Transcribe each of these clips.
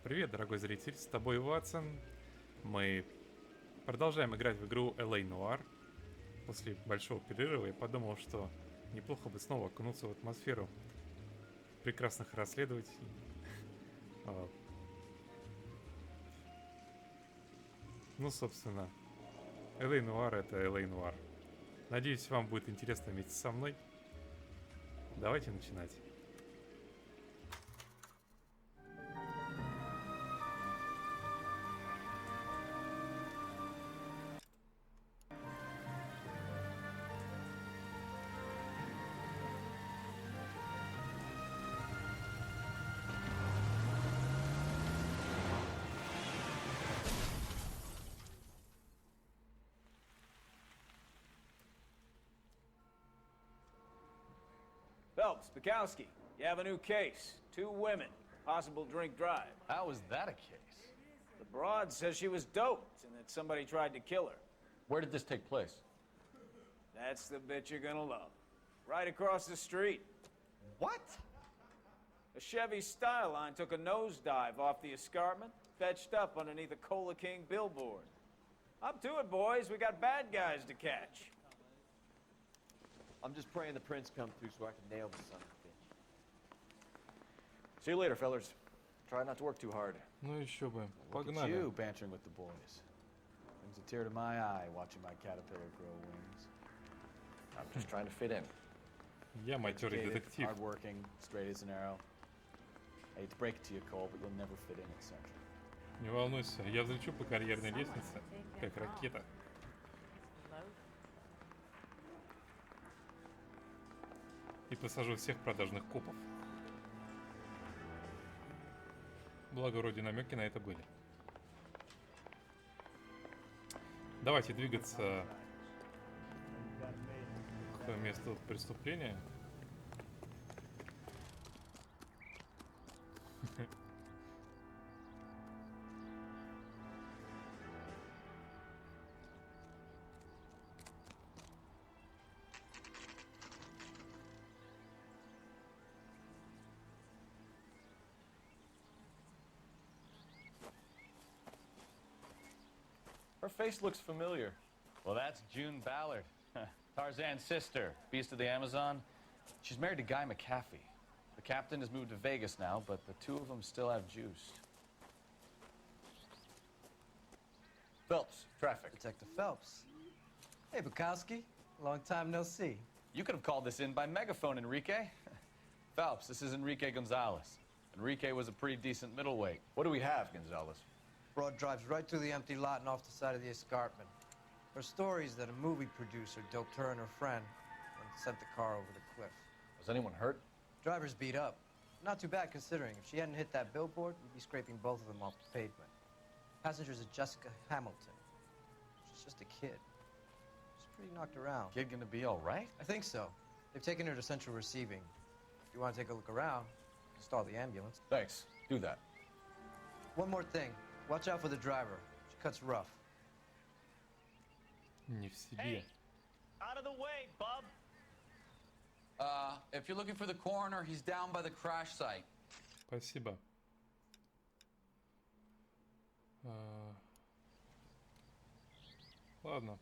Привет, дорогой зритель, с тобой Ватсон. Мы продолжаем играть в игру LA Noir. После большого перерыва я подумал, что неплохо бы снова окунуться в атмосферу прекрасных расследователей. А, Ну, собственно, LA Noir — это LA Noir. Надеюсь, вам будет интересно вместе со мной. Давайте начинать. Phelps, Bukowski, you have a new case. 2 women, possible drink drive. How is that a case? The broad says she was doped and that somebody tried to kill her. Where did this take place? That's the bit you're gonna love. Right across the street. What? A Chevy Styline took a nosedive off the escarpment, fetched up underneath a Cola King billboard. Up to it, boys. We got bad guys to catch. I'm just praying the prince come through so I can nail the son of a bitch. See you later, fellas. Try not to work too hard. Ну еще бы. Look at Погнали. you bantering with the boys. Brings a tear to my eye watching my caterpillar grow wings. I'm just trying to fit in. Я матерый Educated, детектив. hardworking, straight as an arrow. I hate to break it to you, Cole, but you'll never fit in at Central. Не волнуйся, я взлечу по карьерной лестнице, как ракета. И посажу всех продажных копов. Благо, вроде намеки на это были. Давайте двигаться к месту преступления. Her face looks familiar. Well, that's June Ballard, Tarzan's sister, beast of the Amazon. She's married to Guy McAfee. The captain has moved to Vegas now, but the two of them still have juice. Phelps, traffic. Detective Phelps. Hey, Bukowski. Long time no see. You could have called this in by megaphone, Enrique. Phelps, this is Enrique Gonzalez. Enrique was a pretty decent middleweight. What do we have, Gonzalez? Broad drives right through the empty lot and off the side of the escarpment. Her story is that a movie producer doped her and her friend and sent the car over the cliff. Was anyone hurt? Driver's beat up. Not too bad considering. If she hadn't hit that billboard, we'd be scraping both of them off the pavement. Passenger's a Jessica Hamilton. She's just a kid. She's pretty knocked around. Kid gonna be all right? I think so. They've taken her to Central Receiving. If you want to take a look around, stall the ambulance. Thanks. Do that. One more thing. Watch out for the driver. She cuts rough. Не в себе. Out of the way, bub. If you're looking for the coroner, he's down by the crash site. Спасибо. Ладно.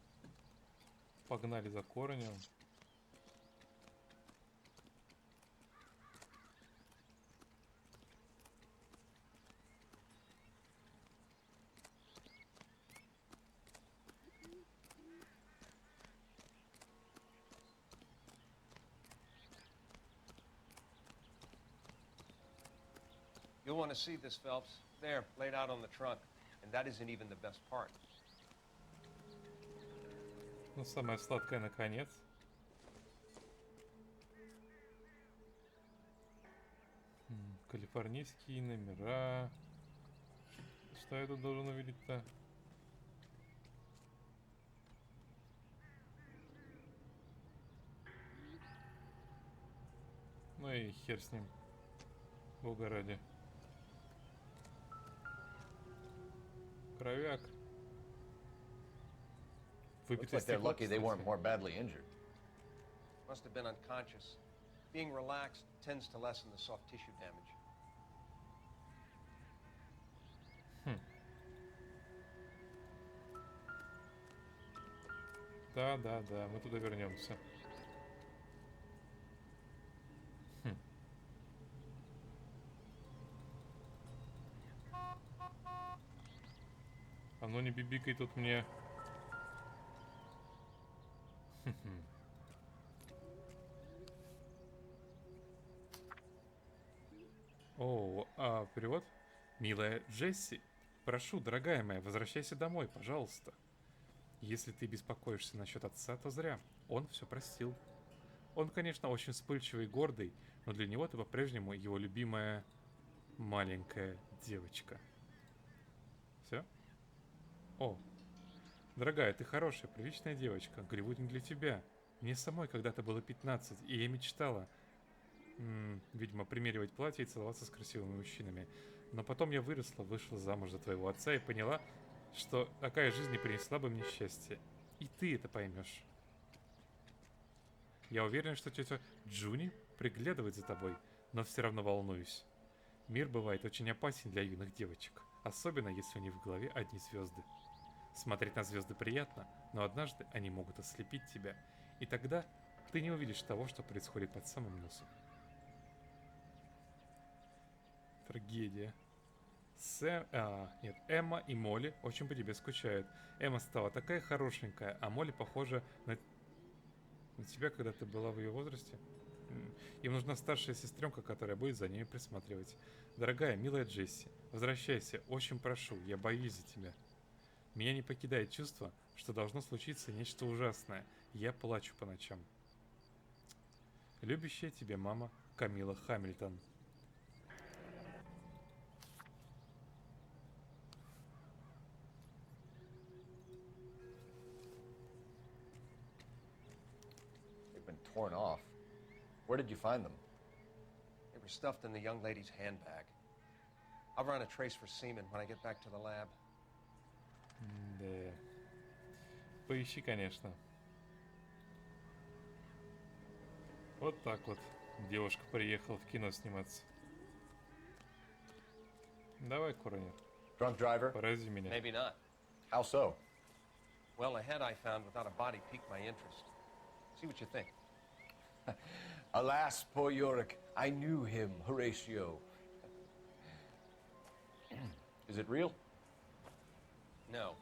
Погнали за корнем. You'll want to see this, Phelps. There, laid out on the trunk. And that isn't even the best part. Ну, самое сладкое наконец. Калифорнийские номера. Что я тут должен увидеть-то? Ну и хер с ним. Бога ради. Кровяк. Looks like they're lucky they weren't more badly injured. Must have been unconscious. Being relaxed tends to lessen the soft tissue damage. Да, да, да, мы туда вернемся. Хм. А ну не бибикай тут мне. О, а перевод? Милая Джесси, прошу, дорогая моя, возвращайся домой, пожалуйста. Если ты беспокоишься насчет отца, то зря. Он все простил. Он, конечно, очень вспыльчивый и гордый, но для него ты по-прежнему его любимая маленькая девочка. Все? О, дорогая, ты хорошая, приличная девочка. Голливуд не для тебя. Мне самой когда-то было 15, и я мечтала, видимо, примеривать платье и целоваться с красивыми мужчинами. Но потом я выросла, вышла замуж за твоего отца и поняла, что такая жизнь не принесла бы мне счастья. И ты это поймешь. Я уверен, что тетя Джуни приглядывает за тобой, но все равно волнуюсь. Мир бывает очень опасен для юных девочек, особенно если у них в голове одни звезды. Смотреть на звезды приятно, но однажды они могут ослепить тебя, и тогда ты не увидишь того, что происходит под самым носом. Трагедия. Нет, Эмма и Молли очень по тебе скучают. Эмма стала такая хорошенькая, а Молли похожа на тебя, когда ты была в ее возрасте. Им нужна старшая сестренка, которая будет за ними присматривать. Дорогая, милая Джесси, возвращайся, очень прошу, я боюсь за тебя. Меня не покидает чувство, что должно случиться нечто ужасное. Я плачу по ночам. Любящая тебя мама Камила Хамильтон. They've been torn off. Where did you find them? They were stuffed in the young lady's handbag. I'll run a trace for semen when I get back to the lab. Да. Поищи, конечно. Вот так вот девушка приехала в кино сниматься. Давай, Коронер, Drunk driver? порази меня. Maybe not. How so? Well, the head I found without a body piqued my interest. See what you think. Alas, poor Yorick. I knew him, Horatio. Is it real? No.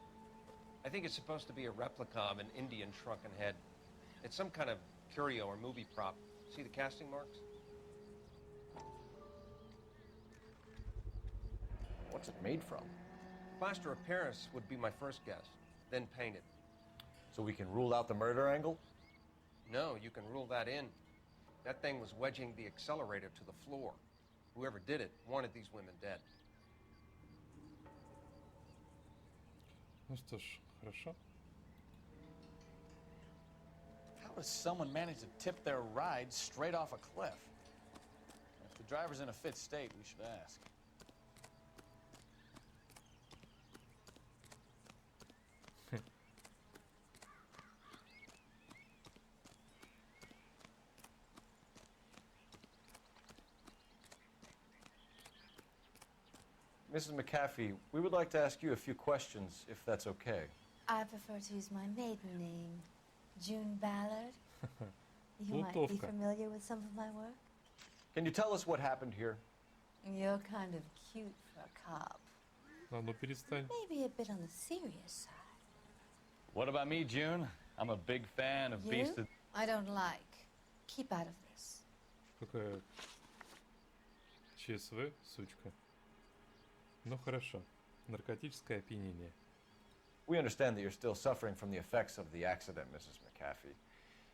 I think it's supposed to be a replica of an Indian shrunken head. It's some kind of curio or movie prop. See the casting marks? What's it made from? Plaster of Paris would be my first guess, then painted. So we can rule out the murder angle? No, you can rule that in. That thing was wedging the accelerator to the floor. Whoever did it wanted these women dead. Ну что ж, хорошо. How does someone manage to tip their ride straight off a cliff? If the driver's in a fit state, we should ask. Mrs. McAfee, we would like to ask you a few questions, if that's okay. I prefer to use my maiden name, June Ballard. You might be Плутовка. familiar with some of my work. Can you tell us what happened here? You're kind of cute for a cop. А ну перестань. Maybe a bit on the serious side. What about me, June? I'm a big fan of Beast You? of... I don't like. Keep out of this. Какая ЧСВ, сучка. Ну хорошо. Narcotičное опьянение. We understand that you're still suffering from the effects of the accident, Mrs. McAfee.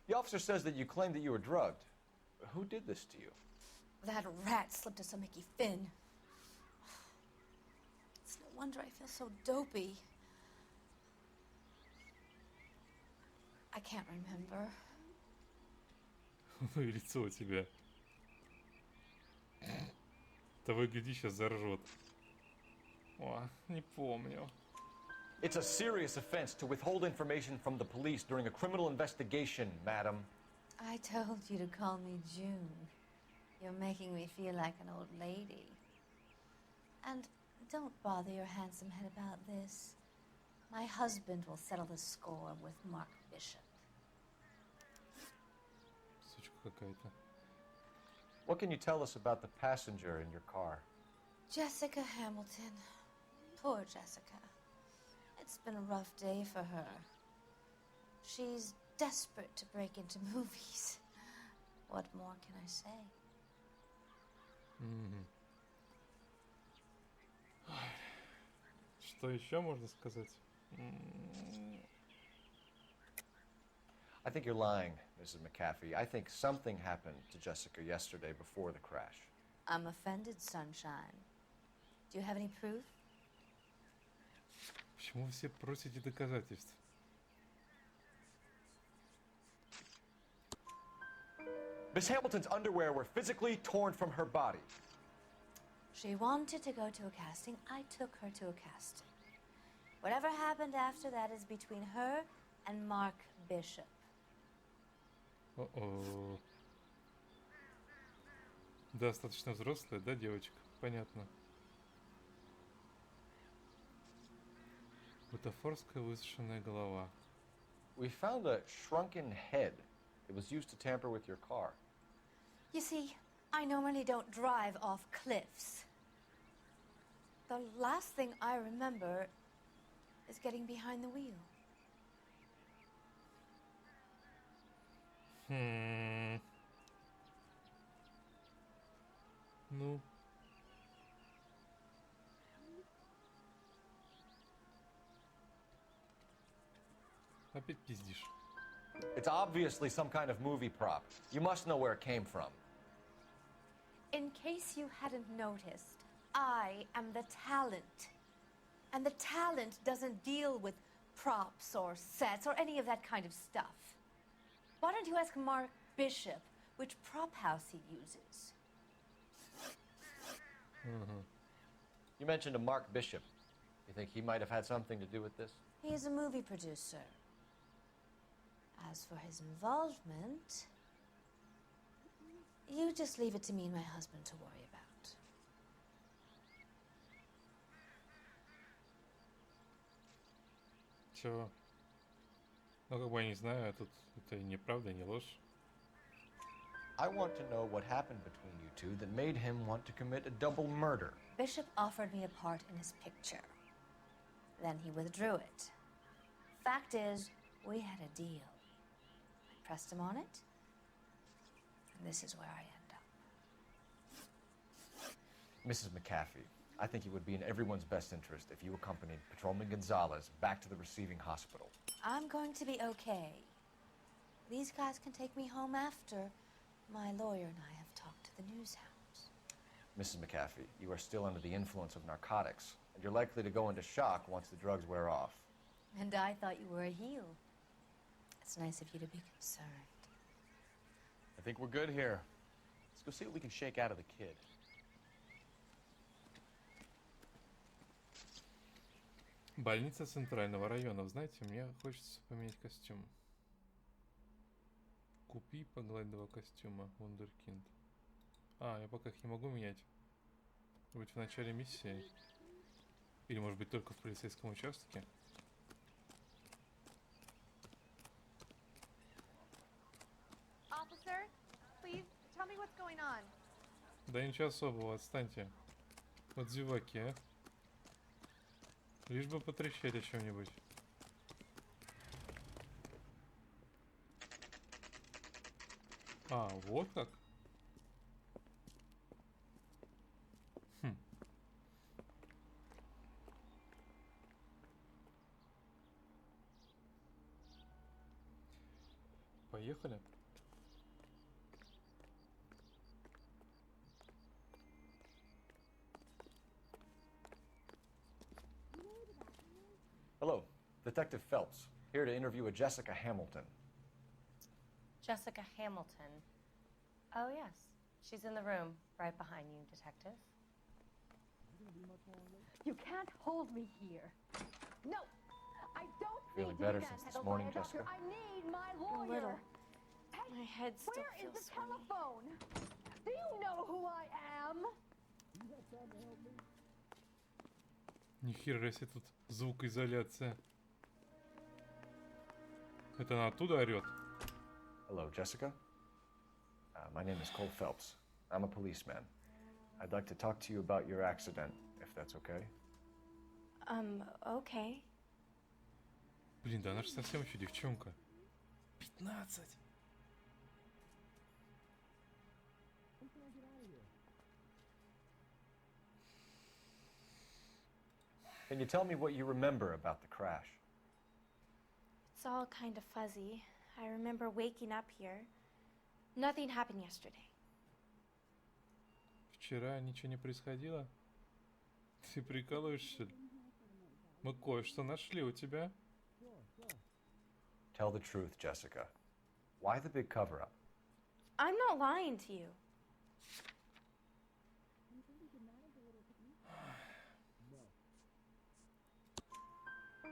The officer says that you claimed that you were drugged. Who did this to you? That rat slipped us a Mickey Finn. It's no wonder I feel so dopey. I can't remember. Ну и лицо у тебя. Того и гляди, сейчас заржет. О, не помню. It's a serious offense to withhold information from the police during a criminal investigation, madam. I told you to call me June. You're making me feel like an old lady. And don't bother your handsome head about this. My husband will settle the score with Mark Bishop. какая-то. What can you tell us about the passenger in your car? Jessica Hamilton. Poor Jessica. It's been a rough day for her. She's desperate to break into movies. What more can I say? Что еще можно сказать? I think you're lying, Mrs. McAfee. I think something happened to Jessica yesterday before the crash. I'm offended, Sunshine. Do you have any proof? Почему вы все просите доказательств? Miss Hamilton's underwear were physically torn from her body. She wanted to go to a casting. I took her to a casting. Whatever happened after that is between her and Mark Bishop. О-о. Достаточно взрослая, да, девочка? Понятно. Бутафорская высушенная голова. We found a shrunken head. It was used to tamper with your car. You see, I normally don't drive off cliffs. The last thing I remember is getting behind the wheel. Ну. Опять пиздишь. It's obviously some kind of movie prop. You must know where it came from. In case you hadn't noticed, I am the talent. And the talent doesn't deal with props or sets or any of that kind of stuff. Why don't you ask Mark Bishop which prop house he uses? You mentioned a Mark Bishop. You think he might have had something to do with this? He is a movie producer. As for his involvement, you just leave it to me and my husband to worry about. Чего? Ну, как бы я не знаю, тут это и неправда, не ложь. I want to know what happened between you two that made him want to commit a double murder. Bishop offered me a part in his picture. Then he withdrew it. Fact is, we had a deal. I pressed him on it, and this is where I end up. Mrs. McAfee, I think it would be in everyone's best interest if you accompanied Patrolman Gonzalez back to the receiving hospital. I'm going to be okay. These guys can take me home after. My lawyer and I have talked to the news hounds. Mrs. McAfee, you are still under the influence of narcotics, and you're likely to go into shock once the drugs wear off. And I thought you were a heel. It's nice of you to be concerned. I think we're good here. Let's go see what we can shake out of the kid. Больница Центрального района. Знаете, мне хочется поменять костюм. Купи, погладь 2 костюма. Вундеркинд. А, я пока их не могу менять. Может быть, в начале миссии. Или, может быть, только в полицейском участке. Officer, please tell me what's going on. Да ничего особого, отстаньте. Вот зеваки, а. Лишь бы потрещать о чем-нибудь. А, вот как? Поехали. Hello, Detective Phelps, here to interview a Jessica Hamilton. Jessica Hamilton. Oh, yes. She's in the room, right behind you, Detective. You can't hold me here. No, I don't Feeling need to better be since this manhandled morning, by a doctor. Jessica? I need my A lawyer. little. Hey, My head still where is feels the funny. telephone? Do you know who I am? Нихера себе тут звукоизоляция. Это она оттуда орет? Hello, Jessica? My name is Cole Phelps. I'm a policeman. I'd like to talk to you about your accident, if that's okay. Okay. Блин, да она же совсем еще девчонка. 15. Can you tell me what you remember about the crash? It's all kind of fuzzy. I remember waking up here. Nothing happened yesterday. Вчера ничего не происходило? Ты прикалываешься? Мы кое-что нашли у тебя. Tell the truth, Jessica. Why the big cover-up? I'm not lying to you.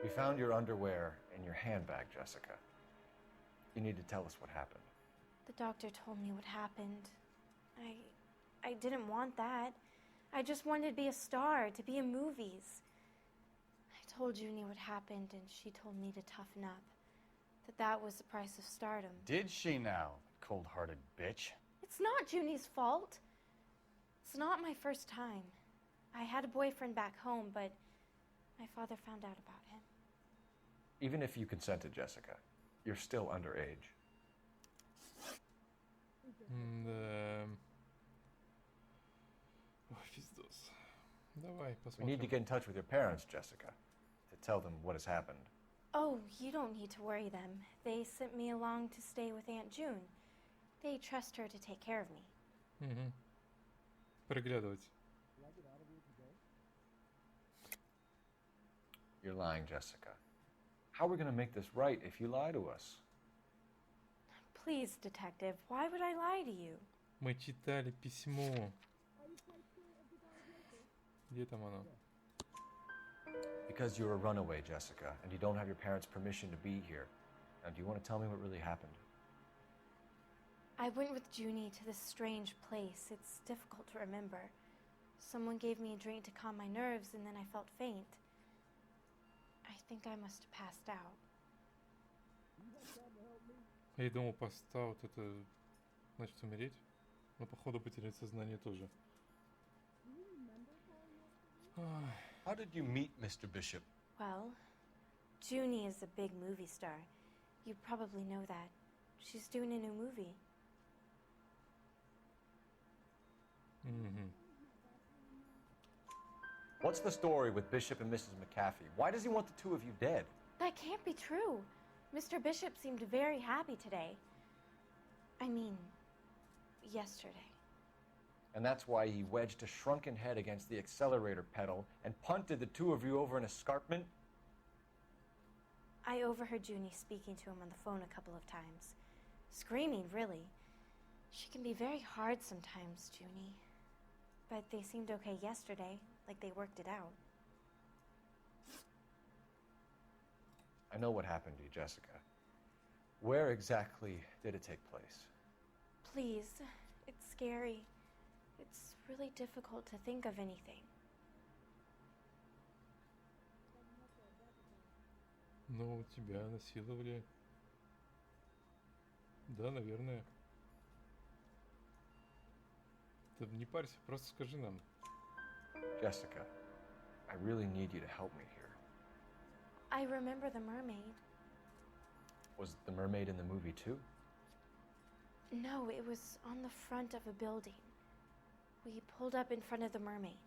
We found your underwear in your handbag, Jessica. You need to tell us what happened. The doctor told me what happened. I didn't want that. I just wanted to be a star, to be in movies. I told Junie what happened, and she told me to toughen up. That was the price of stardom. Did she now, cold-hearted bitch? It's not Junie's fault. It's not my first time. I had a boyfriend back home, but my father found out about him. Even if you consented, Jessica, you're still underage. Да. Ой, пиздос. Давай, We need to посмотрим. get in touch with your parents, Jessica, to tell them what has happened. Oh, you don't need to worry them. They sent me along to stay with Aunt June. They trust her to take care of me. Угу. Приглядывать. You're lying, Jessica. How are we going to make this right if you lie to us? Please, detective, why would I lie to you? Мы читали письмо. Где там оно? Because you're a runaway, Jessica, and you don't have your parents' permission to be here. Now, do you want to tell me what really happened? I went with Junie to this strange place. It's difficult to remember. Someone gave me a drink to calm my nerves, and then I felt faint. I think I must have passed out. Я думал, постаут это значит умереть. Но походу потерять сознание тоже. Ай. How did you meet Mr. Bishop? Well, Junie is a big movie star. You probably know that. She's doing a new movie. Угу. What's the story with Bishop and Mrs. McAfee? Why does he want the two of you dead? That can't be true. Mr. Bishop seemed very happy today. I mean, yesterday. And that's why he wedged a shrunken head against the accelerator pedal and punted the two of you over an escarpment? I overheard Junie speaking to him on the phone a couple of times. Screaming, really. She can be very hard sometimes, Junie. But they seemed okay yesterday, like they worked it out. I know what happened to you, Jessica. Where exactly did it take place? Please, it's scary. It's really difficult to think of anything. Ну, тебя насиловали. Да, наверное. Ты не парься, просто скажи нам. Jessica, I really need you to help me here. I remember the mermaid. Was the mermaid in the movie too? No, it was on the front of a building. We pulled up in front of the mermaid.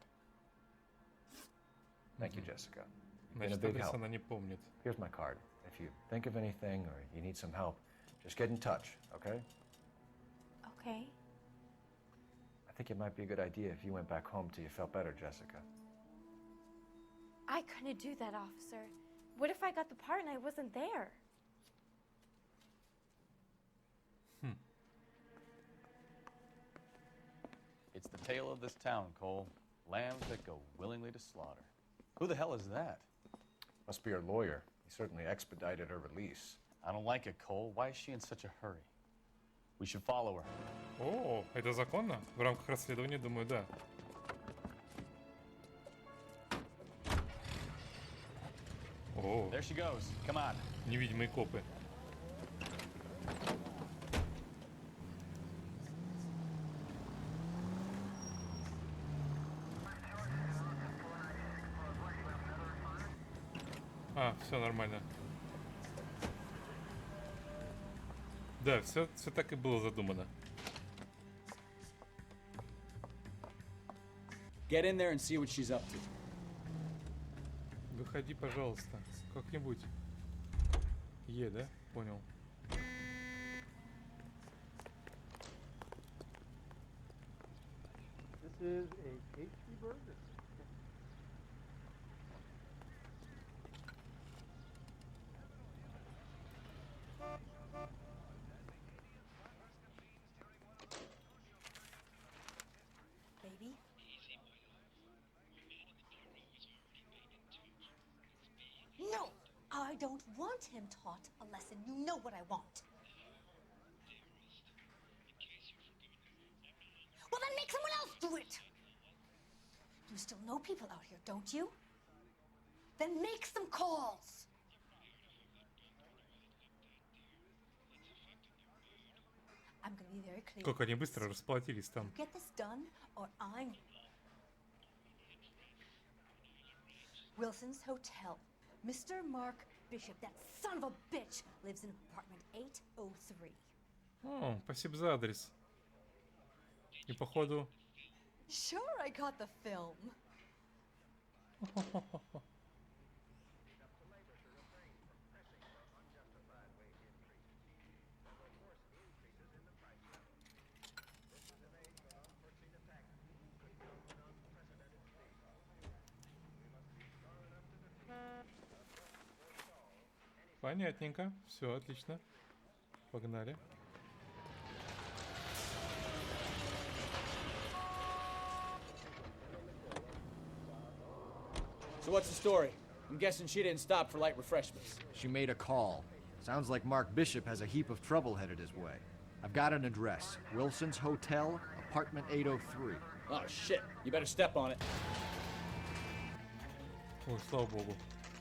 Thank you, Jessica. You've been a Значит, big адрес help. она не помнит. Here's my card. If you think of anything or you need some help, just get in touch, okay? Okay. I think it might be a good idea if you went back home till you felt better, Jessica. I couldn't do that, officer. What if I got the part and I wasn't there? It's the tale of this town, Cole. Lambs that go willingly to slaughter. Who the hell is that? Must be her lawyer. He certainly expedited her release. I don't like it, Cole. Why is she in such a hurry? We should follow her. О, это законно? В рамках расследования, думаю, да. О, There she goes. Come on. невидимые копы. А, все нормально. Да, все так и было задумано. Get in there and see what she's up to. Выходи, пожалуйста. Как-нибудь. Да? Понял. This is a pastry burger. Baby? No! I don't want him taught a lesson. You know what I want. Well, then make someone else do it! You still know people out here, don't you? Then make some calls! I'm gonna be very clear. Как они быстро расплатились там. Get this done, or I'm... Wilson's Hotel. Mr. Mark Bishop, that son of a bitch, lives in apartment 803. О, спасибо за адрес. И походу... Sure, I got the film. Понятненько. Все, отлично. Погнали. So what's the story? I'm guessing she didn't stop for light refreshments. She made a call. Sounds like Mark Bishop has a heap of trouble headed his way. I've got an address. Wilson's Hotel, apartment 803. Oh, shit. You better step on it. Ой, слава богу.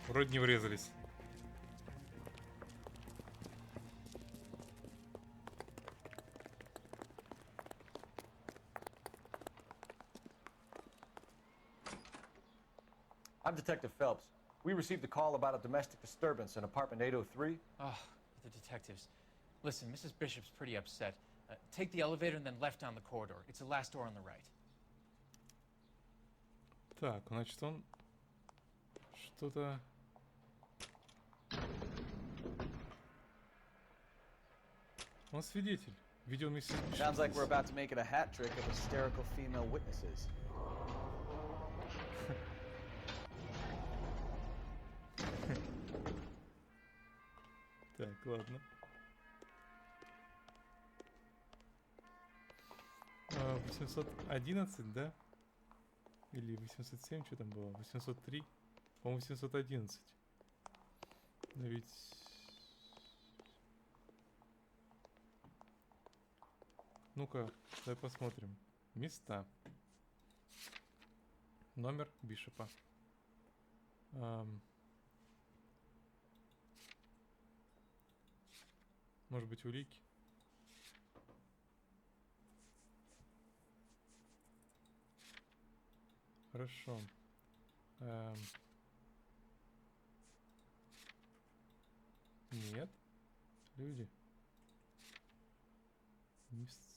Вроде не врезались. I'm Detective Phelps. We received a call about a domestic disturbance in apartment 803. Oh, the detectives. Listen, Mrs. Bishop's pretty upset. Take the elevator and then left down the corridor. It's the last door on the right. Так, значит он что-то... Он свидетель. Видел миссис Бишоп. Sounds like we're about to make it a hat trick of hysterical female witnesses. Так, ладно. 811, да? Или 807, что там было? 803? По-моему, 811. Но ведь... Ну-ка, давай посмотрим. Места. Номер Бишопа. Может быть, улики? Хорошо. Нет. Люди. Миссис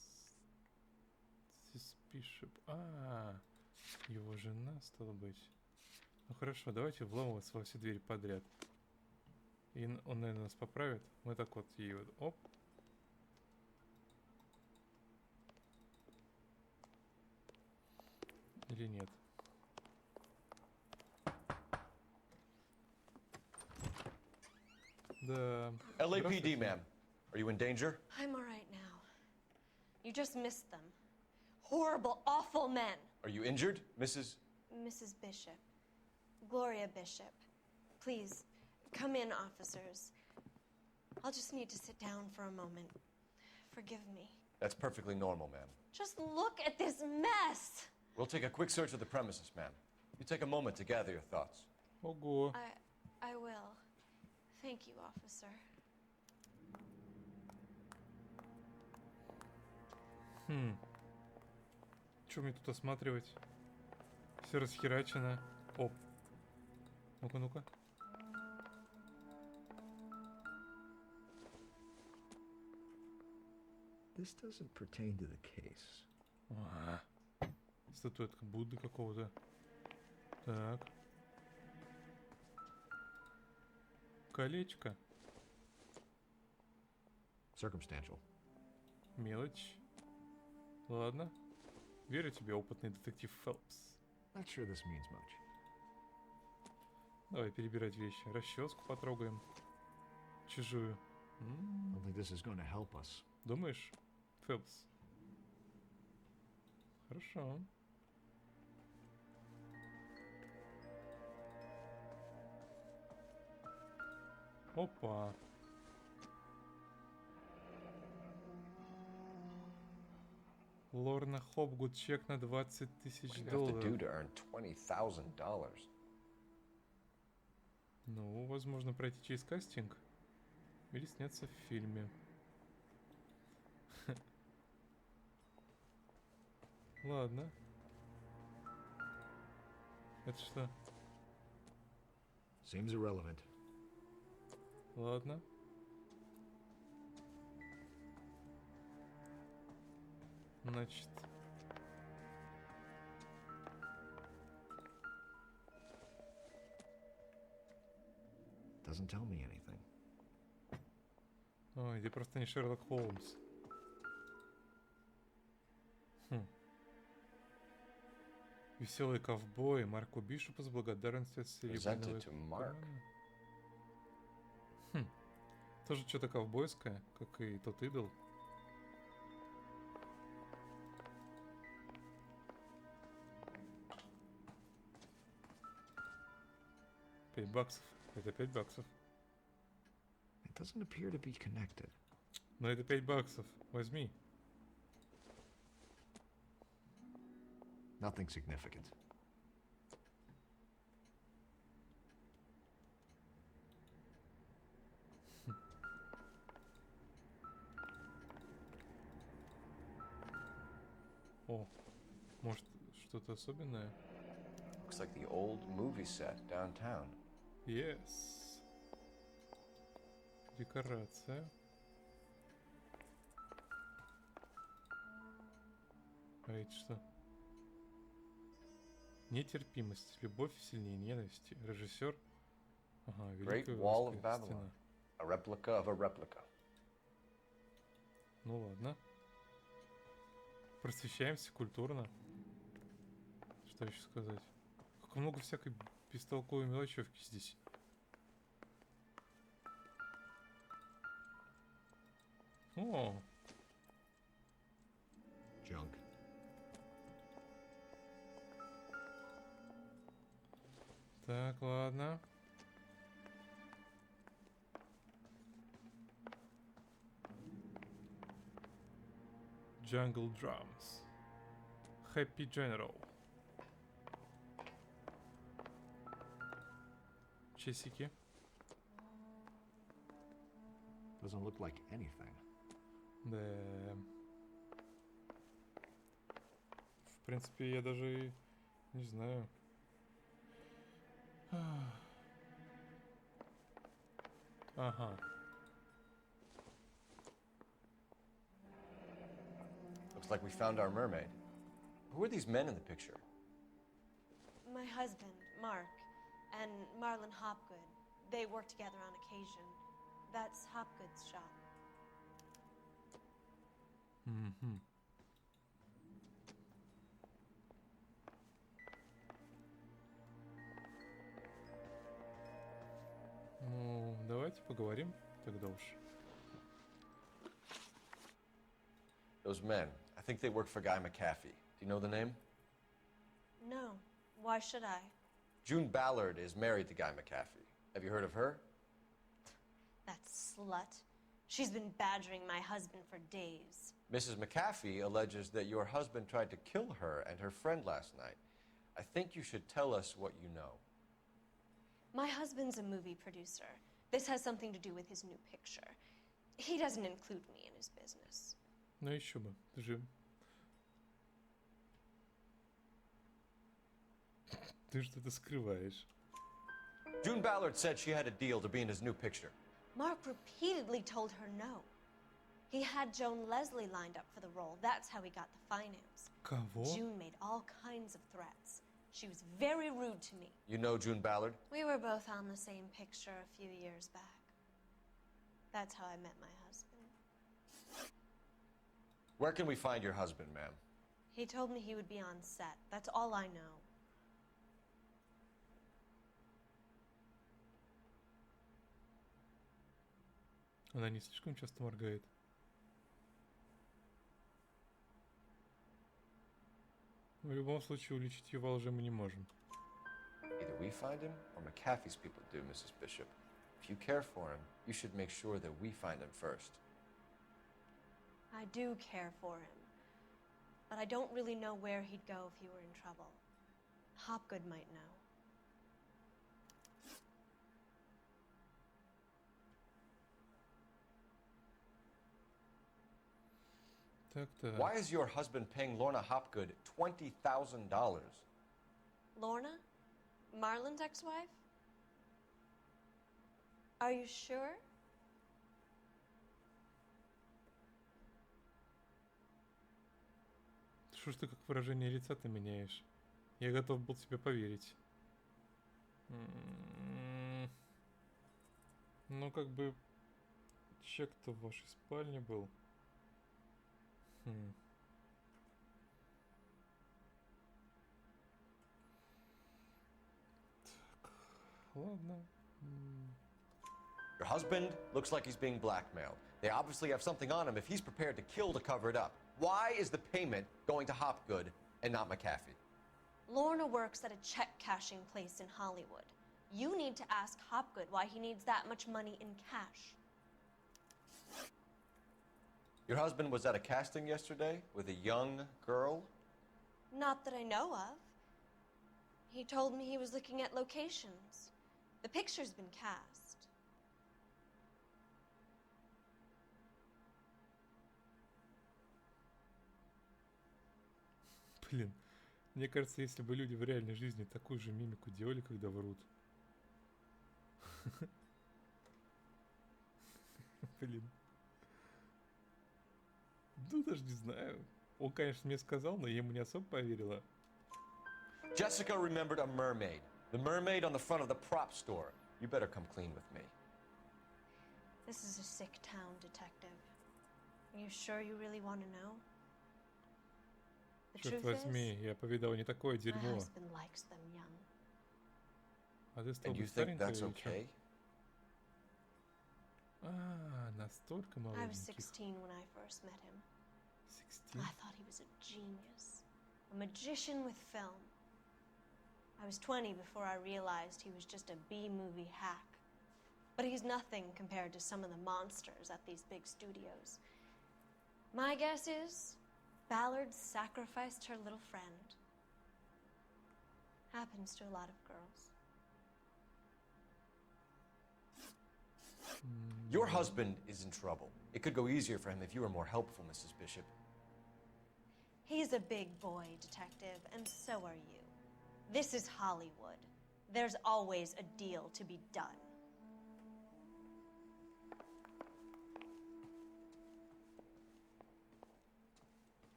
Бишоп. Его жена, стало быть. Ну хорошо, давайте вламываться во все двери подряд. И он, наверное, нас поправит. Мы так вот ей вот, оп. Или нет? Да. LAPD, ma'am. Are you in danger? I'm all right now. You just missed them. Horrible, awful men. Are you injured, Mrs. Mrs. Bishop. Gloria Bishop. Please, come in, officers. I'll just need to sit down for a moment. Forgive me. That's perfectly normal, ma'am. Just look at this mess. We'll take a quick search of the premises, ma'am. You take a moment to gather your thoughts. Ого. I will. Thank you, officer. Что мне тут осматривать? Все расхерачено. Оп. Ну-ка, ну-ка. This doesn't pertain to the case. Ага. Статуэтка Будды какого-то. Так. Колечко. Circumstantial. Мелочь. Ладно. Верю тебе, опытный детектив Фелпс. Not sure this means much. Давай перебирать вещи. Расческу потрогаем. Чужую. Don't think this is going to help us. Думаешь, Фелпс? Хорошо. Опа. Лорна Хопгуд, чек на $20 000. do to earn $20,000? Ну, возможно, пройти через кастинг. Или сняться в фильме. Ладно. Это что? Seems irrelevant. Ладно. Значит. Doesn't tell me anything. Ой, ты просто не Шерлок Холмс. Хм. Веселый ковбой Марку Бишопу с благодарностью от серебряного Presented to Mark. экрана. Хм. Тоже что-то ковбойское, как и тот идол. 5 баксов. Это 5 баксов. It doesn't appear to be connected. Но это 5 баксов. Возьми. Nothing significant. О, может, что-то особенное? Looks like the old movie set downtown. Yes. Декорация. А это что? Нетерпимость. Любовь сильнее ненависти. Режиссер. Ага, Great Великая Wall of Русская Babylon. стена. A replica of a replica. Ну ладно. Просвещаемся культурно. Что еще сказать? Как много всякой бестолковой мелочевки здесь. О, Junk. так, ладно. Jungle Drums. Happy General. Часики. Doesn't look like anything. Да. В принципе, я даже и не знаю. Ага. Looks like we found our mermaid. Who are these men in the picture? My husband, Mark, and Marlon Hopgood. They work together on occasion. That's Hopgood's shop. Угу. Ну, давайте поговорим тогда уж. Those men. I think they work for Guy McAfee. Do you know the name? No. Why should I? June Ballard is married to Guy McAfee. Have you heard of her? That slut. She's been badgering my husband for days. Mrs. McAfee alleges that your husband tried to kill her and her friend last night. I think you should tell us what you know. My husband's a movie producer. This has something to do with his new picture. He doesn't include me in his business. Ну еще бы, ты же... Ты что-то скрываешь. June Ballard said she had a deal to be in his new picture. Mark repeatedly told her no. He had Joan Leslie lined up for the role. That's how he got the finance. Кого? June made all kinds of threats. She was very rude to me. You know June Ballard? We were both on the same picture a few years back. That's how I met my husband. Where can we find your husband, ma'am? He told me he would be on set. That's all I know. Она не слишком часто моргает. В любом случае, уличить ее во лжи мы не можем. Either we find him or McAfee's people do, Mrs. Bishop. If you care for him, you should make sure that we find him first. I do care for him. But I don't really know where he'd go if he were in trouble. Hopgood might know. Так-то. Why is your husband paying Lorna Hopgood $20,000? Lorna? Marlon's ex-wife? Are you sure? Что ж ты как выражение лица ты меняешь? Я готов был тебе поверить. Ну, как бы... Чек-то в вашей спальне был. Так, ладно. Your husband looks like he's being blackmailed. They obviously have something on him if he's prepared to kill to cover it up. Why is the payment going to Hopgood and not McAfee? Lorna works at a check-cashing place in Hollywood. You need to ask Hopgood why he needs that much money in cash. Your husband was at a casting yesterday with a young girl? Not that I know of. He told me he was looking at locations. The picture's been cast. Блин, мне кажется, если бы люди в реальной жизни такую же мимику делали, когда врут. Блин. Ну, даже не знаю. Он, конечно, мне сказал, но я ему не особо поверила. Jessica remembered a mermaid. The mermaid on the front of the prop store. You better come clean with me. This is a sick town, Detective. Are you sure you really want to know? The Черт truth возьми, я повидал не такое is, my дерьмо. husband likes them young. А ты стал And you быть think старенькой that's или чё? okay? А, настолько I was молоденьких. 16 when I first met him. 16? I thought he was a genius, a magician with film. I was 20 before I realized he was just a B-movie hack. But he's nothing compared to some of the monsters at these big studios. My guess is Ballard sacrificed her little friend. Happens to a lot of girls. Your husband is in trouble. It could go easier for him if you were more helpful, Mrs. Bishop. He's a big boy, Detective, and so are you. This is Hollywood. There's always a deal to be done.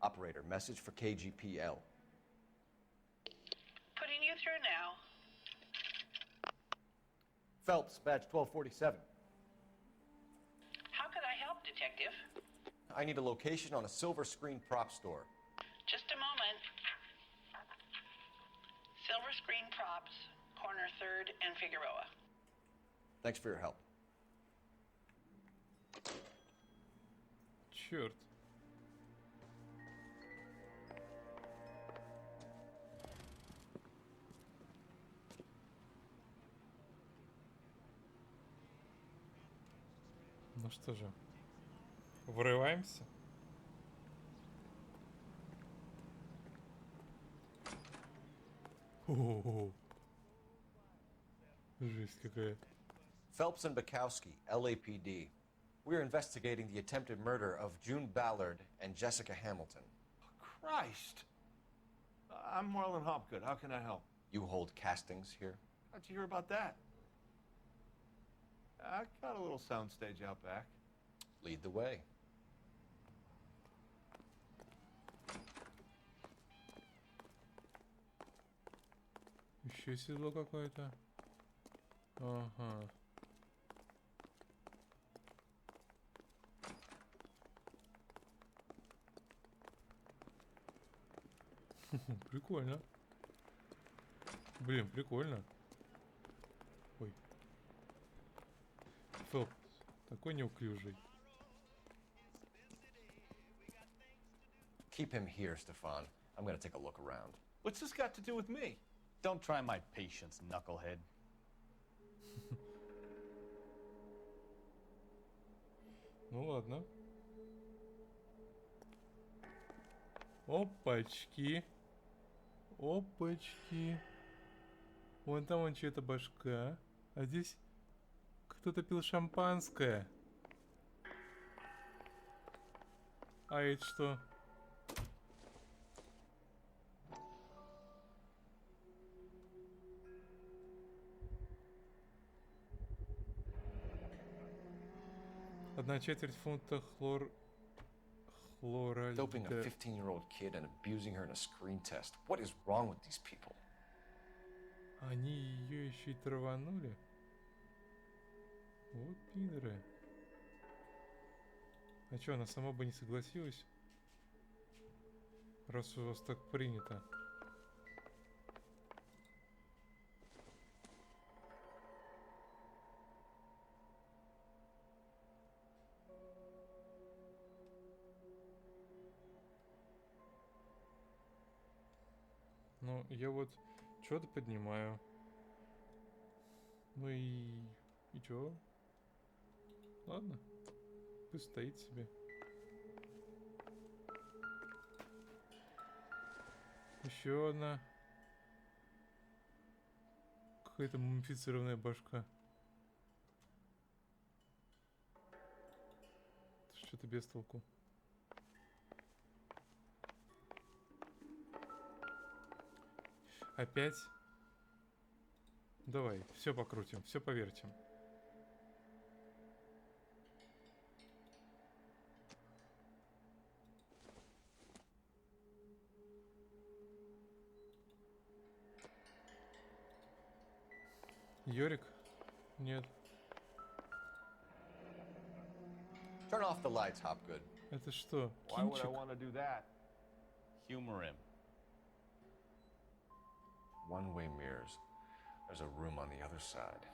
Operator, message for KGPL. Putting you through now. Phelps, badge 1247. How could I help, Detective? I need a location on a silver screen prop store. Just a moment. Silver Screen Props, corner 3rd and Figueroa. Thanks for your help. Черт. Ну что же, врываемся. О-о-о. Жесть какая. Phelps and Bukowski, LAPD. We're investigating the attempted murder of June Ballard and Jessica Hamilton. Christ! I'm Marlon Hopgood. How can I help? You hold castings here? How'd you hear about that? I got a little soundstage out back. Lead the way. Еще седло какое-то. Ага. Прикольно. Блин, прикольно. Ой. Фелп, такой неуклюжий. Keep him here, Stefan. I'm gonna take a look around. What's this got to do with me? Don't try my patience, knucklehead. Ну ладно. Опачки. Опачки. Вон там вон чья-то башка. А здесь кто-то пил шампанское. А это что? Одна четверть фунта хлоральда. Doping a 15-year-old kid and abusing her in a screen test. What is wrong with these people? Они ее еще и траванули. Вот пидоры. А что, она сама бы не согласилась? Раз у вас так принято. Ну, я вот что-то поднимаю. Ну и чё? Ладно. Пусть стоит себе. Еще одна. Какая-то мумифицированная башка. Что-то без толку. Опять? Давай, все покрутим, все повертим. Йорик? Нет. Turn off the lights, Hopgood. Это что? Why would I Кинчик? want to do that? Humor him. One-way mirrors. There's a room on the other side.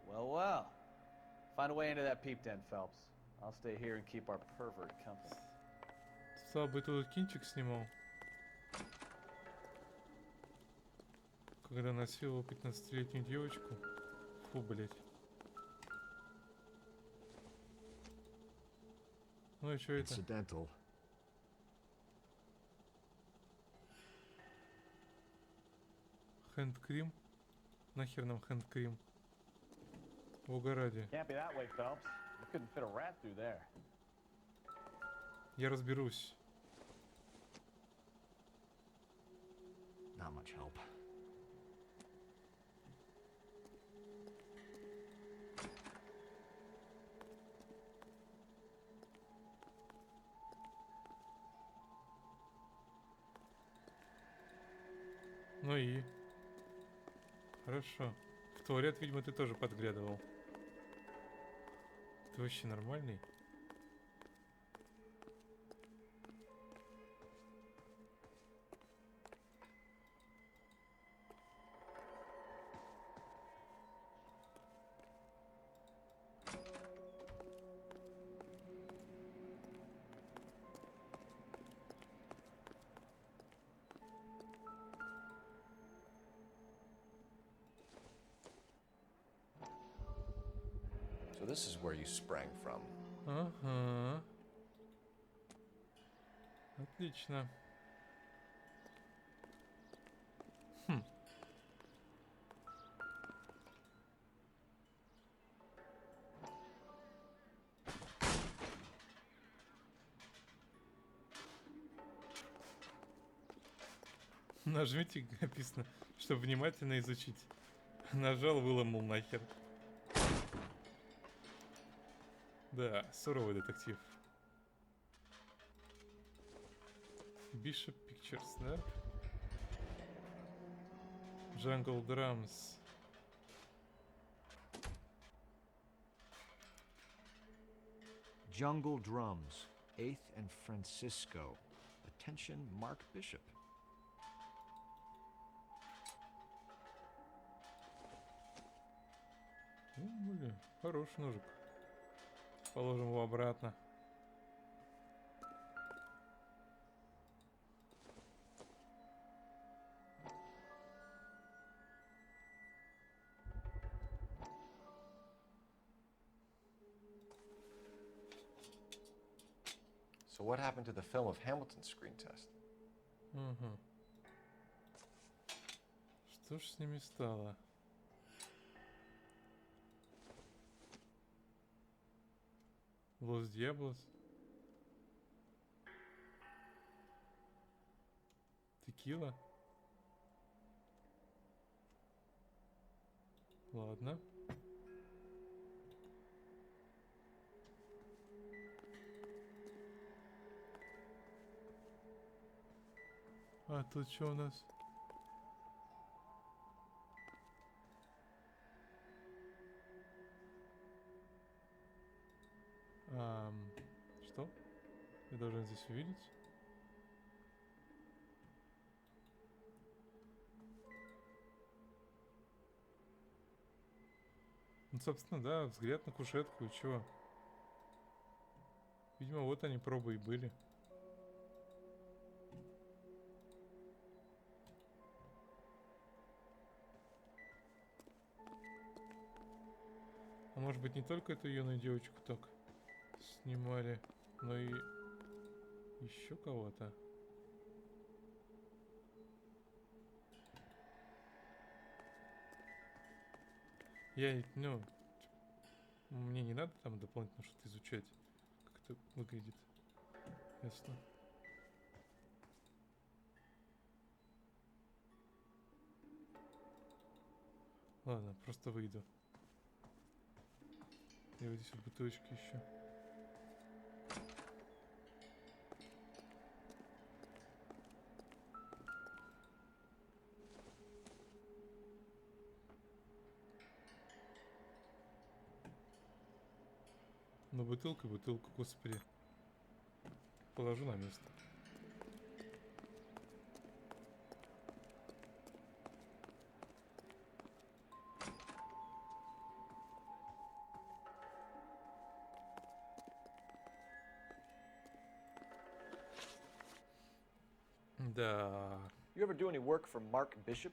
Well, well. Find a way into that peep den, Phelps. I'll stay here and keep our pervert company. Стал бы тут кинчик снимал. Когда насиловал 15-летнюю девочку. Фу, блять. Ну и что это? Incidental. Хэндкрим? Нахер нам хэндкрим? В угораде. Can't be that way, Phelps. You couldn't fit a rat through there. Я разберусь. Not much help. Ну и? Хорошо. В туалет, видимо, ты тоже подглядывал. Ты вообще нормальный? So this is where you sprang from. Ага. Отлично. Хм. Нажмите, написано, чтобы внимательно изучить. Нажал, выломал нахер. Да, суровый детектив. Bishop Pictures, да? Jungle Drums. Jungle Drums, 8th and Francisco. Attention, Mark Bishop. Блин, хороший ножик. Положим его обратно. So what happened to the film of Hamilton's screen test? Угу. Что ж с ними стало? Лос Диаблос. Текила. Ладно. А тут что у нас? Что? Я должен здесь увидеть? Ну, собственно, да, взгляд на кушетку и чего? Видимо, вот они, пробы и были. А может быть, не только эту юную девочку так снимали, но и еще кого-то. Ну, мне не надо там дополнительно что-то изучать, как это выглядит. Ясно. Ладно, просто выйду. И вот здесь вот бутылочки еще. Ну, бутылка, господи. Положу на место. Да. You ever do any work for Mark Bishop?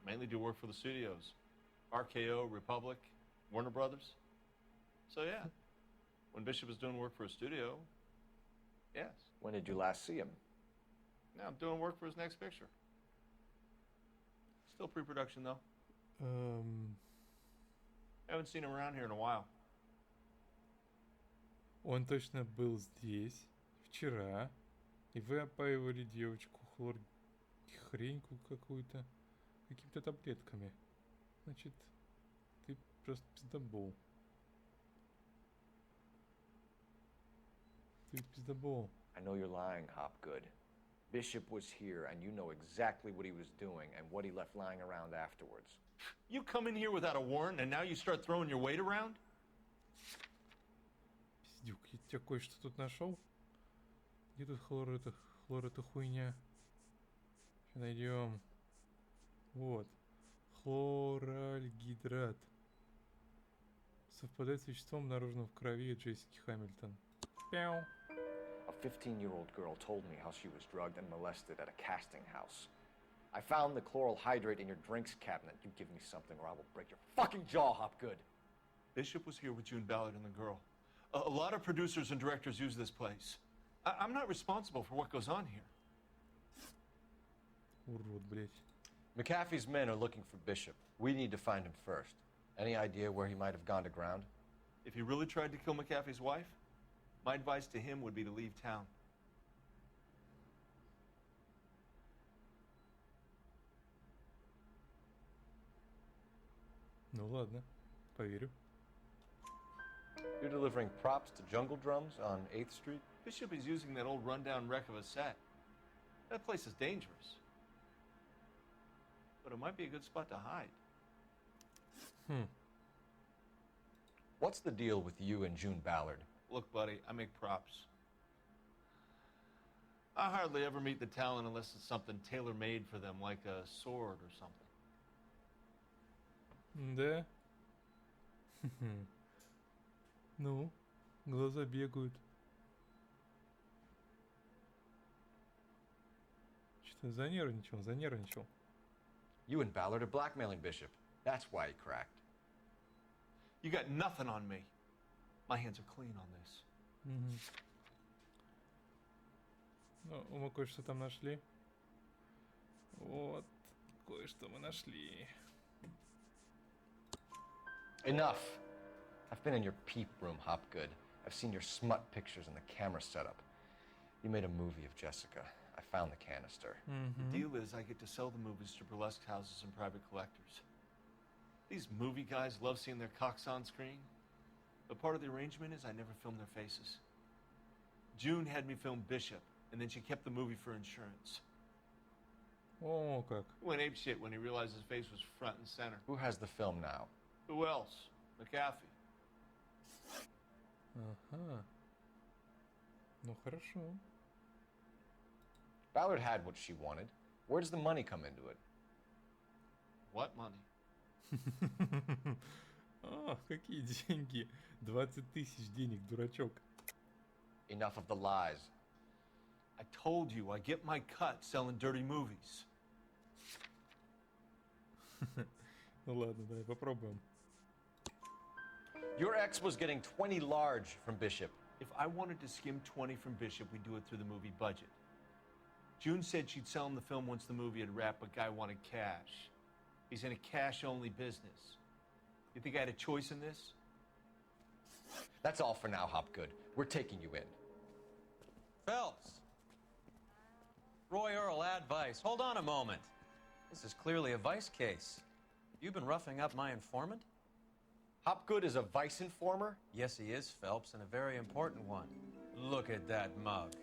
Mainly do work for the studios. RKO, Republic, Warner Brothers. So yeah, when Bishop is doing work for a studio, yes. When did you last see him? Now I'm doing work for his next picture. Still pre-production though. Haven't seen him around here in a while. Он точно был здесь вчера, и вы опаивали девочку хреньку какую-то, какими-то таблетками. Значит, ты просто пиздобол. Ты пиздобол. I know you're lying, Hopgood. Bishop was here, and you know exactly what he was doing and what he left lying around afterwards. You come in here without a warrant, and now you start throwing your weight around? Пиздюк, я тебя кое-что тут нашел. Где тут хлор эта хуйня? Сейчас найдем. Вот. Хлоральгидрат. Совпадает с веществом, обнаруженным в крови Джессики Хамильтон. Пяу. A 15-year-old girl told me how she was drugged and molested at a casting house. I found the chloral hydrate in your drinks cabinet. You give me something or I will break your fucking jaw, Hopgood. Bishop was here with June Ballard and the girl. A lot of producers and directors use this place. I'm not responsible for what goes on here. Урод, блядь. McAfee's men are looking for Bishop. We need to find him first. Any idea where he might have gone to ground? If he really tried to kill McAfee's wife, my advice to him would be to leave town. Ну ладно, поверю. You're delivering props to Jungle Drums on 8th Street? Bishop is using that old rundown wreck of a set. That place is dangerous. But it might be a good spot to hide. What's the deal with you and June Ballard? Look, buddy, I make props. I hardly ever meet the talent unless it's something tailor-made for them, like a sword or something. Да. Ну, глаза бегают. Что-то занервничал. You and Ballard are blackmailing Bishop. That's why he cracked. You got nothing on me. My hands are clean on this. Ну, мы кое-что там нашли. Вот, кое-что мы нашли. Enough. I've been in your peep room, Hopgood. I've seen your smut pictures and the camera setup. You made a movie of Jessica. I found the canister. The deal is I get to sell the movies to burlesque houses and private collectors. These movie guys love seeing their cocks on screen. But part of the arrangement is I never film their faces. June had me film Bishop, and then she kept the movie for insurance. О, как. He went apeshit when he realized his face was front and center. Who has the film now? Who else? McAfee. Ага. Ну хорошо. Ballard had what she wanted. Where does the money come into it? What money? А, какие деньги? 20 тысяч денег, дурачок. Enough of the lies. I told you I get my cut selling dirty movies. Ну ладно, давай попробуем. Your ex was getting 20 large from Bishop. If I wanted to skim 20 from Bishop, we'd do it through the movie budget. June said she'd sell him the film once the movie had wrapped, but Guy wanted cash. He's in a cash-only business. You think I had a choice in this? That's all for now, Hopgood. We're taking you in. Phelps! Roy Earl, advice. Hold on a moment. This is clearly a vice case. You've been roughing up my informant? Hopgood is a vice informer? Yes, he is, Phelps, and a very important one. Look at that mug.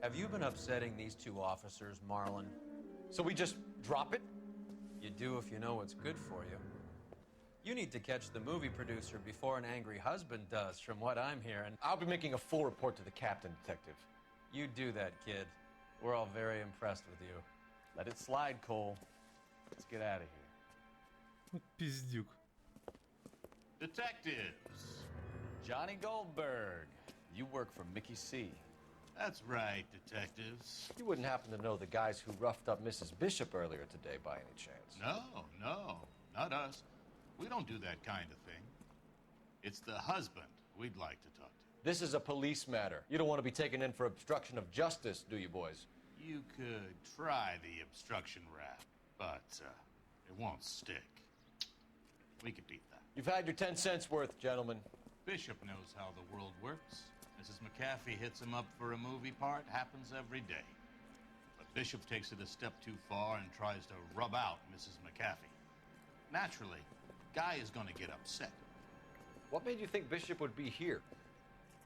Have you been upsetting these two officers, Marlon? So we just drop it? You do if you know what's good for you. You need to catch the movie producer before an angry husband does, from what I'm hearing. I'll be making a full report to the captain, Detective. You do that, kid. We're all very impressed with you. Let it slide, Cole. Let's get out of here. Вот пиздюк. Detectives. Johnny Goldberg. You work for Mickey C. That's right, detectives. You wouldn't happen to know the guys who roughed up Mrs. Bishop earlier today by any chance? No, not us. We don't do that kind of thing. It's the husband we'd like to talk to. This is a police matter. You don't want to be taken in for obstruction of justice, do you, boys? You could try the obstruction rap, but it won't stick. We could beat that. You've had your 10 cents worth, gentlemen. Bishop knows how the world works. Mrs. McAfee hits him up for a movie part. Happens every day. But Bishop takes it a step too far and tries to rub out Mrs. McAfee. Naturally, Guy is going to get upset. What made you think Bishop would be here?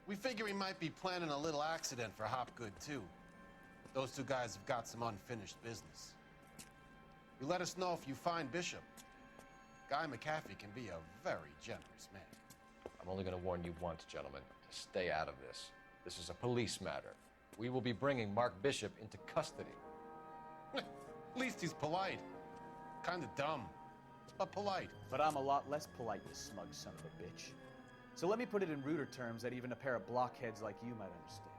We figure he might be planning a little accident for Hopgood, too. Those two guys have got some unfinished business. You let us know if you find Bishop. Guy McAfee can be a very generous man. I'm only going to warn you once, gentlemen. To stay out of this. This is a police matter. We will be bringing Mark Bishop into custody. At least he's polite. Kind of dumb, but polite. But I'm a lot less polite, you smug son of a bitch. So let me put it in ruder terms that even a pair of blockheads like you might understand.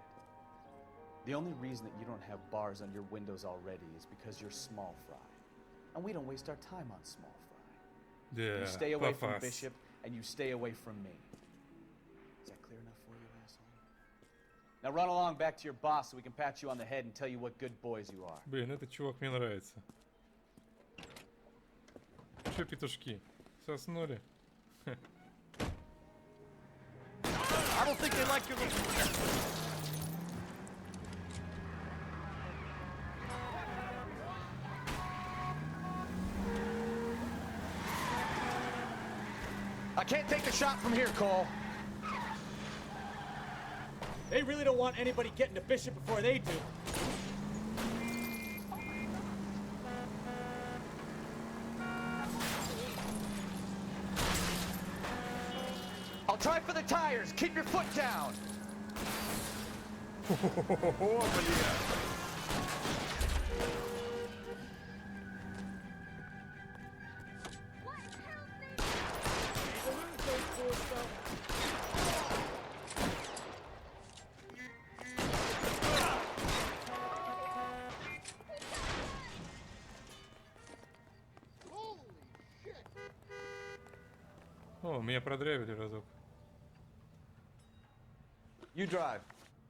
The only reason that you don't have bars on your windows already is because you're small fry. And we don't waste our time on small fry. Yeah, you stay away from fast. Bishop, and you stay away from me. Is that clear enough for you, asshole? Now run along back to your boss so we can pat you on the head and tell you what good boys you are. Блин, этот чувак мне нравится. Че, петушки, соснули? I don't think they like your little... I can't take the shot from here, Cole. They really don't want anybody getting to Bishop before they do. I'll try for the tires. Keep your foot down. О, меня продрявили разок. You drive.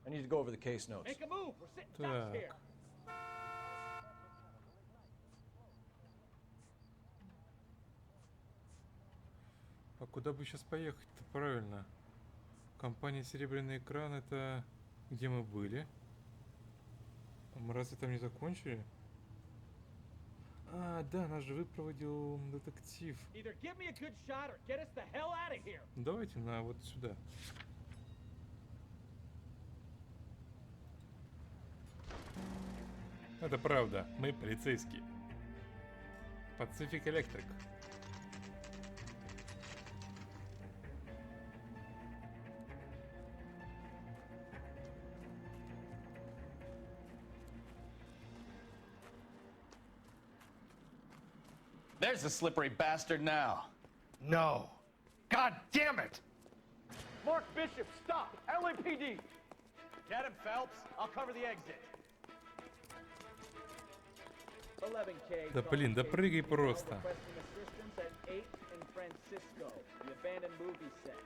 I need to go over the case notes. Make a move. We're sitting ducks here. А куда бы сейчас поехать-то правильно? Компания «Серебряный экран» — это где мы были? А мы разве там не закончили? А, да, нас же выпроводил детектив. Давайте на вот сюда. Это правда, мы полицейские. Pacific Electric. There's the slippery bastard now. No. God damn it! Mark Bishop, stop! LAPD! Get him, Phelps. I'll cover the exit. 11K. Да блин, да прыгай просто. Requesting assistance at 8 in Francisco, the abandoned movie set.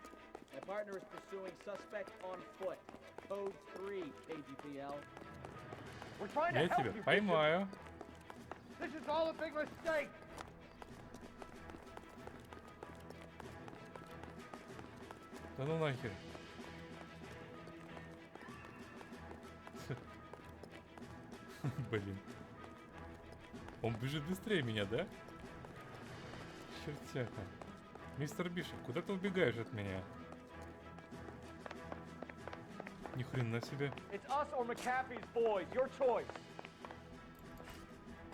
My partner is pursuing suspect on foot. Code 3, KGPL. We're trying to Я help тебя you, поймаю. Bishop. This is all a big mistake. Да ну нахер. Блин. Он бежит быстрее меня, да? Чертяка. Мистер Бишоп, куда ты убегаешь от меня? Ни хрена себе. It's us or McAfee's boys. Your choice.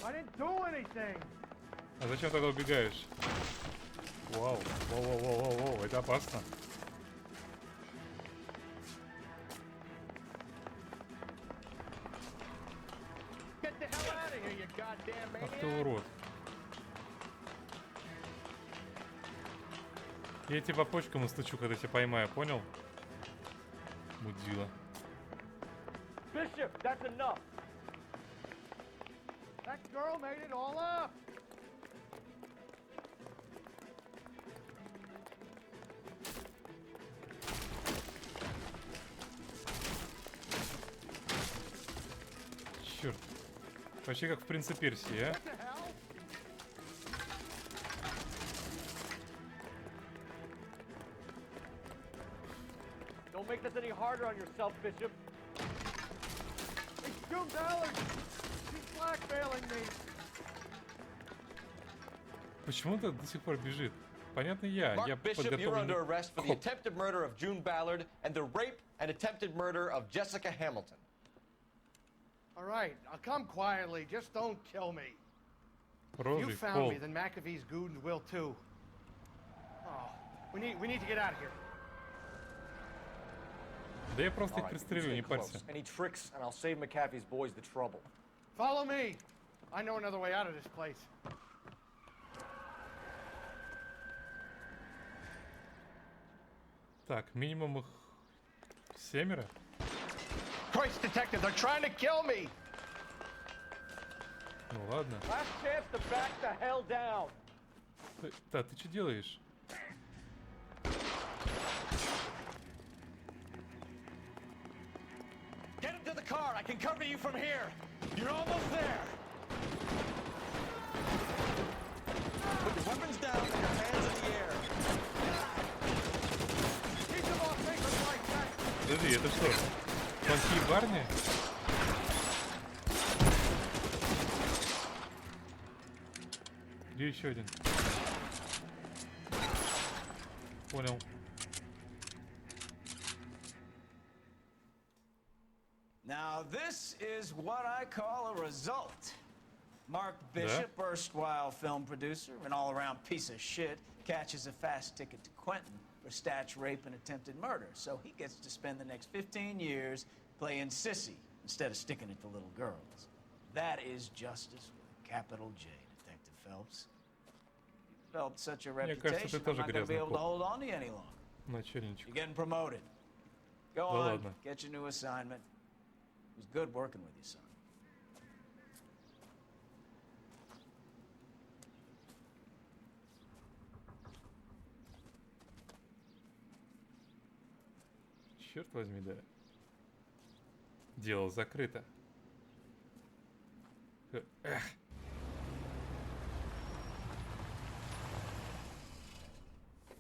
I didn't do anything. А зачем тогда убегаешь? Вау, воу, это опасно. Ах ты урод. Я тебе по почкам настучу, когда тебя поймаю, понял? Мудила. Bishop, that's enough. That girl made it all up. Черт. Почти как в «Принце Персии», а? Don't make this any harder on yourself, Bishop. It's June Ballard. She's blackmailing me. Почему он до сих пор бежит? Понятно, я Mark Bishop, you're under подготовленный. arrest for the attempted murder of June Ballard and the rape and attempted murder of Jessica Hamilton. All right, I'll come quietly. Just don't kill me. If you Рожей в found пол. me, then McAfee's goons will too. Oh, we need to get out of here. Да я просто All их right, пристрелю, stay не close. парься. Any tricks, and I'll save McAfee's boys the trouble. Follow me. I know another way out of this place. Так, минимум их 7. Christ, detective, they're trying to kill me. Ну ладно. Last chance to back the hell down. Да, ты что делаешь? Get him to the car. I can cover you from here. You're almost there. Put your weapons down and your hands in the air. Keep them off me for like that. Подожди, это что? Плохие парни? Где еще один? Понял. Now, this is what I call a result. Mark Bishop, erstwhile film producer and all-around piece of shit, catches a fast ticket to Quentin for Statch rape and attempted murder. So he gets to spend the next 15 years playing sissy instead of sticking it to little girls. That is justice with a capital J, Detective Phelps. You developed such a reputation, I'm not going to be able to hold on to you any longer. Начальничек. You're getting promoted. Go on, get your new assignment. It was good working with you, son. Черт возьми, да. Дело закрыто. Эх.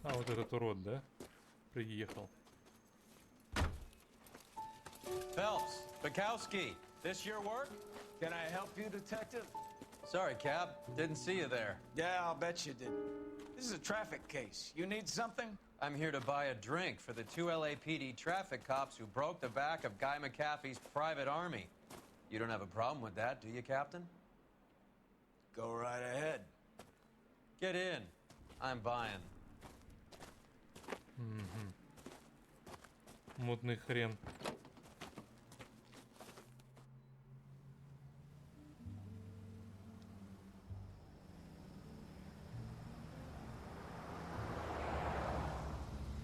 А вот этот урод, да? Приехал. Phelps, Bukowski, this your work? Can I help you, Detective? Sorry, Cab. Didn't see you there. Yeah, I'll bet you didn't. This is a traffic case. You need something? I'm here to buy a drink for the 2 LAPD traffic cops who broke the back of Guy McAfee's private army. You don't have a problem with that, do you, Captain? Go right ahead. Get in. I'm buying. Мутный хрен.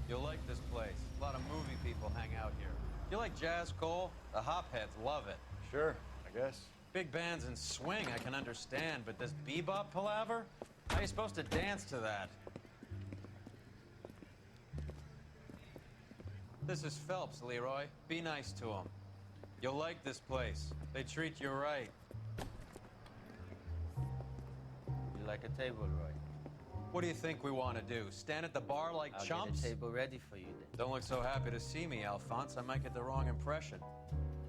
You'll like this place. A lot of movie people hang out here. You like jazz, Cole? The hopheads love it. Sure, I guess. Big bands and swing I can understand, but this bebop palaver? How are you supposed to dance to that? This is Phelps, Leroy. Be nice to him. You'll like this place. They treat you right. You like a table, Roy? What do you think we want to do? Stand at the bar like chumps? Get a table ready for you then. Don't look so happy to see me, Alphonse. I might get the wrong impression.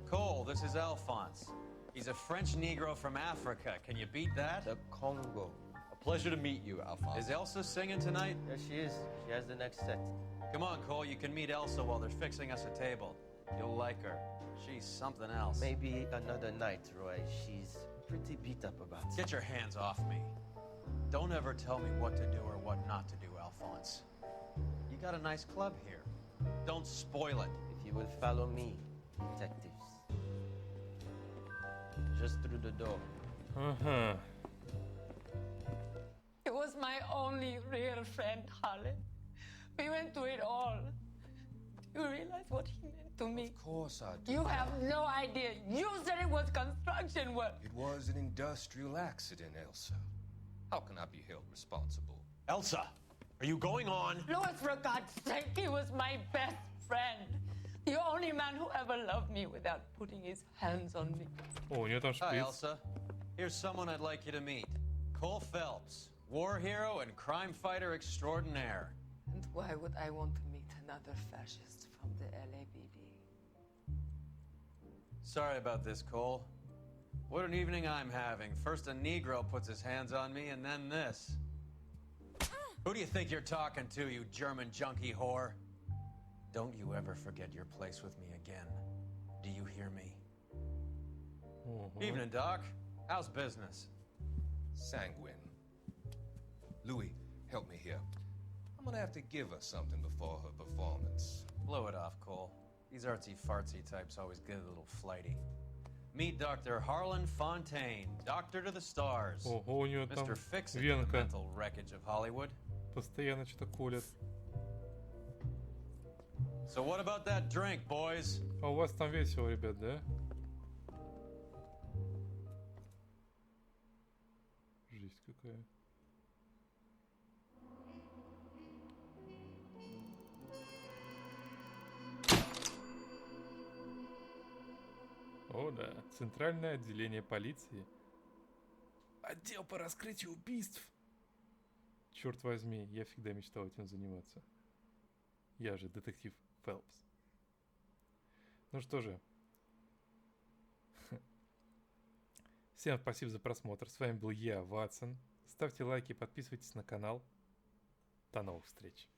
Cole, this is Alphonse. He's a French Negro from Africa. Can you beat that? The Congo. A pleasure to meet you, Alphonse. Is Elsa singing tonight? Yes, she is. She has the next set. Come on, Cole. You can meet Elsa while they're fixing us a table. You'll like her. She's something else. Maybe another night, Roy. She's pretty beat up about it. Get your hands off me. Don't ever tell me what to do or what not to do, Alphonse. You got a nice club here. Don't spoil it. If you will follow me, detectives. Just through the door. Ага. He was my only real friend, Harlan. We went through it all. Do you realize what he meant to me? Of course I do. You have no idea. You said it was construction work. It was an industrial accident, Elsa. How can I be held responsible? Elsa, are you going on? Louis, for God's sake, he was my best friend. The only man who ever loved me without putting his hands on me. О, у нее там Hi, шприц. Elsa. Here's someone I'd like you to meet. Cole Phelps, war hero and crime fighter extraordinaire. And why would I want to meet another fascist from the LAPD? Sorry about this, Cole. What an evening I'm having. First a Negro puts his hands on me, and then this. Who do you think you're talking to, you German junkie whore? Don't you ever forget your place with me again. Do you hear me? Evening, Doc. How's business? Sanguine. Louis, help me here. I'm gonna have to give her something before her performance. Blow it off, Cole. These artsy-fartsy types always get a little flighty. Meet Dr. Harlan Fontaine, doctor to the stars. Ого, у нее там Mr. Fix-It to the венка. mental wreckage of Hollywood. Постоянно что-то колет. So what about that drink, boys? А у вас там весело, ребят, да? Жесть какая. О, да. Центральное отделение полиции. Отдел по раскрытию убийств. Черт возьми, я всегда мечтал этим заниматься. Я же детектив Фелпс. Ну что же. Всем спасибо за просмотр. С вами был я, Ватсон. Ставьте лайки, подписывайтесь на канал. До новых встреч.